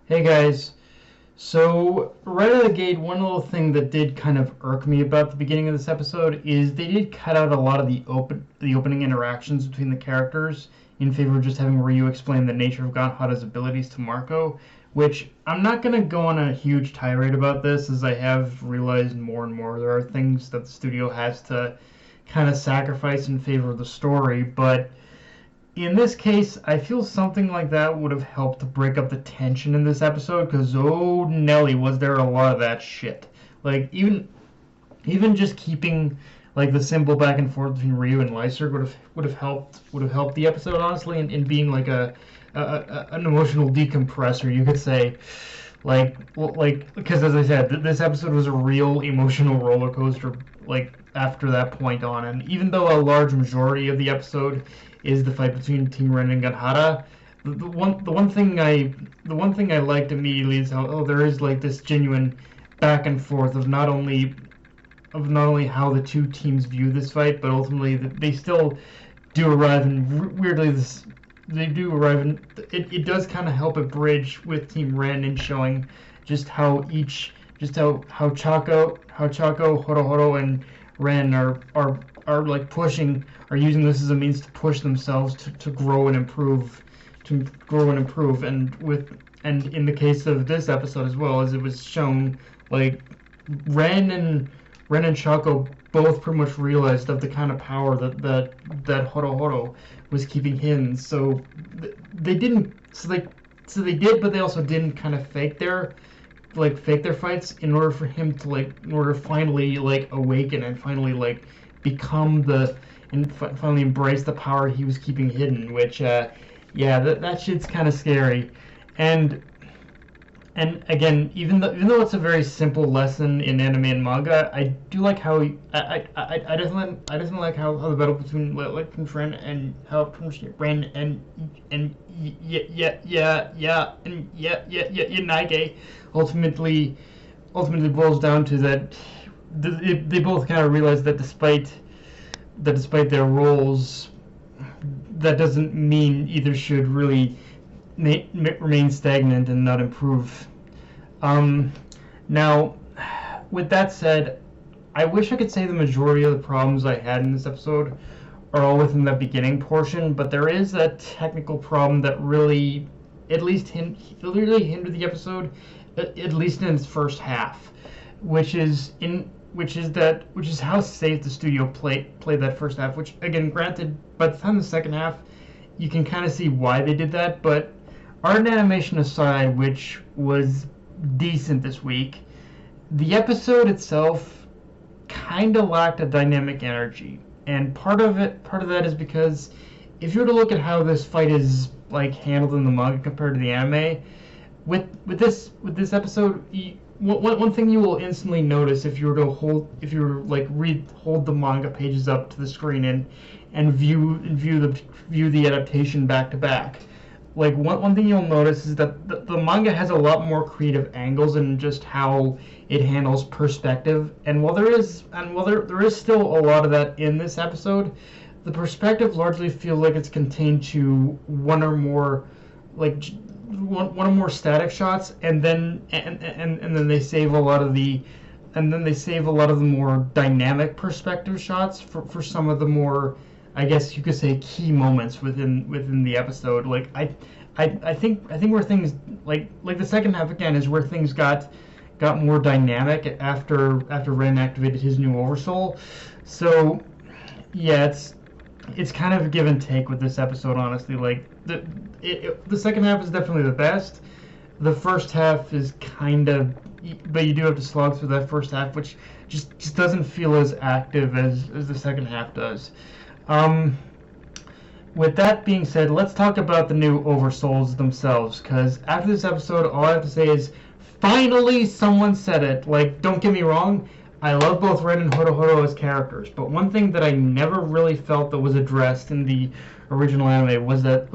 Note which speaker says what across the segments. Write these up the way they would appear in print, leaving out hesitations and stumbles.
Speaker 1: Hey guys, so right out of the gate, one little thing that did kind of irk me about the beginning of this episode is they did cut out a lot of the opening interactions between the characters in favor of just having Ryu explain the nature of Ganhada's abilities to Marco, which I'm not gonna go on a huge tirade about this, as I have realized more and more there are things that the studio has to kind of sacrifice in favor of the story, but in this case, I feel something like that would have helped to break up the tension in this episode, because oh Nelly, was there a lot of that shit. Like even just keeping like the simple back and forth between Ryu and Lyser would have helped the episode honestly, in being like an emotional decompressor, you could say. Like because as I said, this episode was a real emotional roller coaster. Like after that point on, and even though a large majority of the episode is the fight between Team Ren and Ganhara, the one thing I liked immediately is how there is like this genuine back and forth of not only how the two teams view this fight, but ultimately they still do arrive in weirdly this they do arrive in it does kind of help a bridge with Team Ren in showing just how Chaco, Horohoro, and Ren are like are using this as a means to push themselves to grow and improve, and in the case of this episode as well, as it was shown, like Ren and Chaco both pretty much realized of the kind of power that Horohoro was keeping hidden. So they didn't. So they did, but they also didn't kind of fake their fights in order for him to in order to finally awaken and finally become and finally embrace the power he was keeping hidden. Which yeah, that shit's kind of scary. And again, even though it's a very simple lesson in anime and manga, I do like how I definitely like how the battle between Ren and how Ren and Nage ultimately boils down to that they both kind of realize that despite their roles, that doesn't mean either should really remain stagnant and not improve. Now, with that said, I wish I could say the majority of the problems I had in this episode are all within that beginning portion, but there is a technical problem that really, at least really hindered the episode, at least in its first half, which is how safe the studio played that first half. Which again, granted, by the time the second half, you can kind of see why they did that, but art and animation aside, which was decent this week, the episode itself kind of lacked a dynamic energy, and part of that is because if you were to look at how this fight is handled in the manga compared to the anime, with this episode, one thing you will instantly notice if you were to hold the manga pages up to the screen and view the adaptation back to back. One thing you'll notice is that the manga has a lot more creative angles in just how it handles perspective, and while there is still a lot of that in this episode, the perspective largely feels like it's contained to one or more static shots, and then they save a lot of the more dynamic perspective shots for some of the more, I guess you could say, key moments within the episode. I think where things like the second half again is where things got more dynamic after Ren activated his new Oversoul. So yeah, it's kind of a give and take with this episode, honestly. The second half is definitely the best. The first half is kind of, but you do have to slog through that first half, which just doesn't feel as active as the second half does. With that being said, let's talk about the new Oversouls themselves, because after this episode, all I have to say is, finally someone said it. Don't get me wrong, I love both Ren and Horohoro as characters, but one thing that I never really felt that was addressed in the original anime was the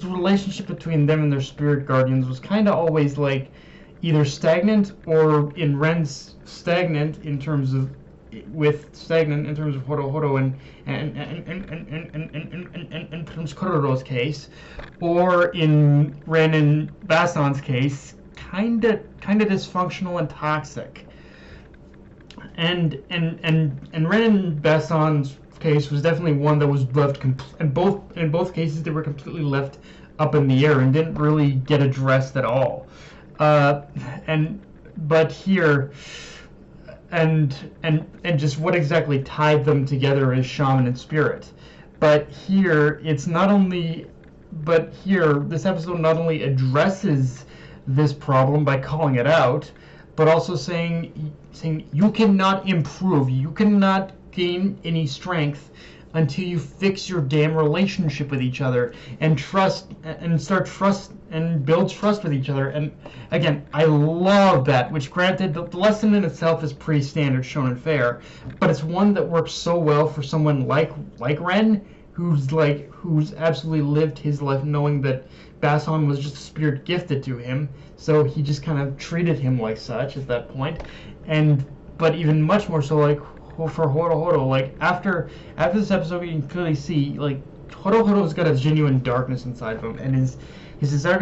Speaker 1: relationship between them and their spirit guardians was kind of always either stagnant, or in Ren's stagnant in terms of Horohoro and terms Kororo's case, or in Ren and Basan's case, kind of dysfunctional and toxic. And Ren and Basson's case was definitely one that was left in both cases they were completely left up in the air and didn't really get addressed at all. But here, and just what exactly tied them together is Shaman and Spirit. But here, this episode not only addresses this problem by calling it out, but also saying you cannot improve, you cannot gain any strength until you fix your damn relationship with each other and build trust with each other. And again, I love that, which granted the lesson in itself is pretty standard shonen fare, but it's one that works so well for someone like Ren, who's absolutely lived his life knowing that Basson was just a spirit gifted to him, so he just kind of treated him like such at that point. But even much more so, like, for Horohoro, like after this episode, you can clearly see like Horohoro's got a genuine darkness inside of him, and his desire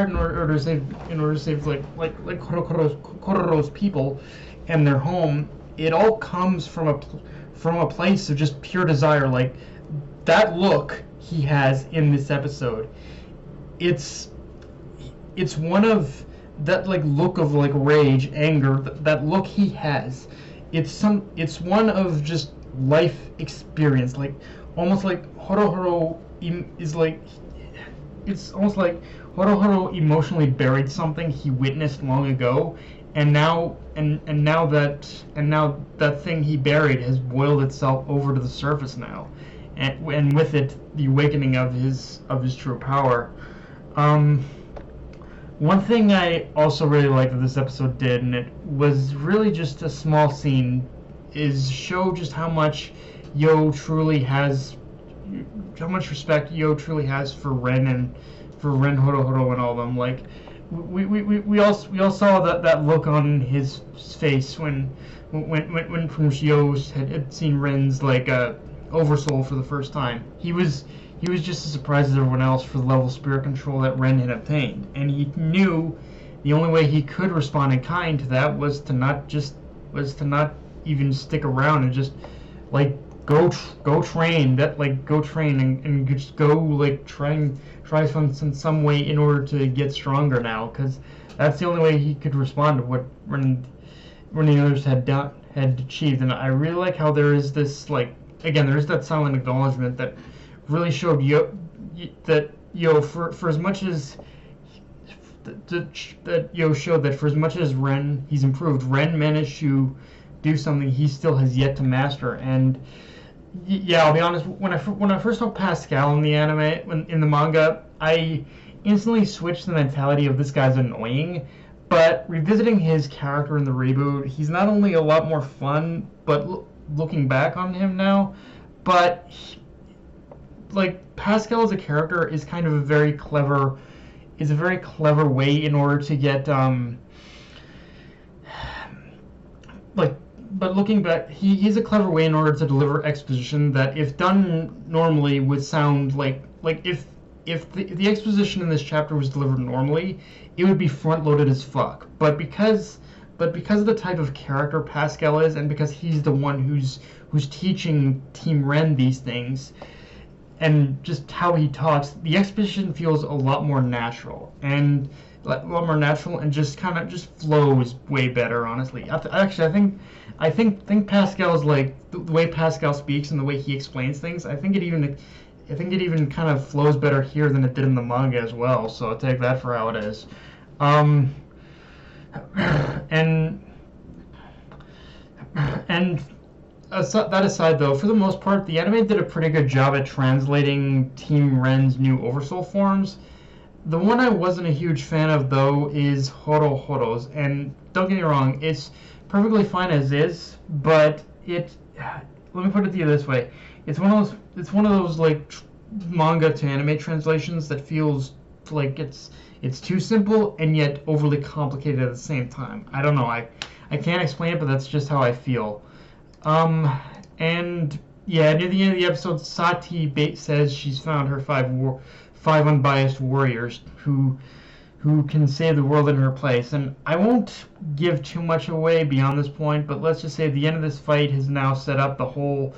Speaker 1: in order to save like Horohoro's people and their home. It all comes from a place of just pure desire. Like that look he has in this episode, it's one of that like look of like rage, anger. That look he has. It's one of just life experience, like almost like Horohoro is like, it's almost like Horohoro emotionally buried something he witnessed long ago, and now that thing he buried has boiled itself over to the surface now, and with it the awakening of his true power. One thing I also really liked that this episode did, and it was really just a small scene, is show just how much respect Yo truly has for Ren Horohoro and all of them. Like we all saw that look on his face when Yo had seen Ren's like oversoul for the first time. He was just as surprised as everyone else for the level of spirit control that Ren had obtained, and he knew the only way he could respond in kind to that was to not even stick around and just like go train and just go like try some way in order to get stronger now, because that's the only way he could respond to what Ren the others had achieved. And I really like how there is this, like, again, there is that silent acknowledgement that really showed Yo for as much as that Yo showed that for as much as he's improved, Ren managed to do something he still has yet to master. And yeah, I'll be honest, when I first saw Pascal in the anime, in the manga, I instantly switched the mentality of this guy's annoying. But revisiting his character in the reboot, he's not only a lot more fun, but looking back on him now, but like Pascal as a character is kind of a very clever way in order to get but looking back, he's a clever way in order to deliver exposition that, if done normally, would sound like if the exposition in this chapter was delivered normally, it would be front loaded as fuck. But because of the type of character Pascal is, and because he's the one who's teaching Team Ren these things, and just how he talks, the exposition feels a lot more natural and just kind of just flows way better. Honestly, actually, I think Pascal's, like, the way Pascal speaks and the way he explains things, I think it even kind of flows better here than it did in the manga as well. So I'll take that for how it is. That aside, though, for the most part, the anime did a pretty good job at translating Team Ren's new Oversoul forms. The one I wasn't a huge fan of, though, is Horohoro's, and don't get me wrong, it's perfectly fine as is, but let me put it to you this way: it's one of those like manga to anime translations that feels like it's too simple and yet overly complicated at the same time. I don't know, I can't explain it, but that's just how I feel. And yeah, near the end of the episode, Sati says she's found her five unbiased warriors who who can save the world in her place. And I won't give too much away beyond this point, but let's just say the end of this fight has now set up the whole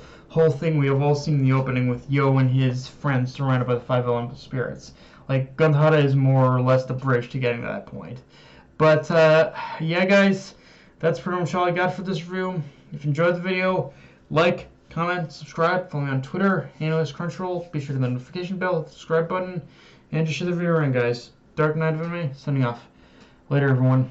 Speaker 1: thing we have all seen in the opening with Yo and his friends surrounded by the five elemental spirits. Like, Gandhara is more or less the bridge to getting to that point. But yeah, guys, that's pretty much all I got for this review. If you enjoyed the video, like, comment, subscribe, follow me on Twitter, Analyst Crunchyroll, be sure to hit the notification bell, hit the subscribe button, and just share the video around, guys. Dark Knight of me, signing off. Later, everyone.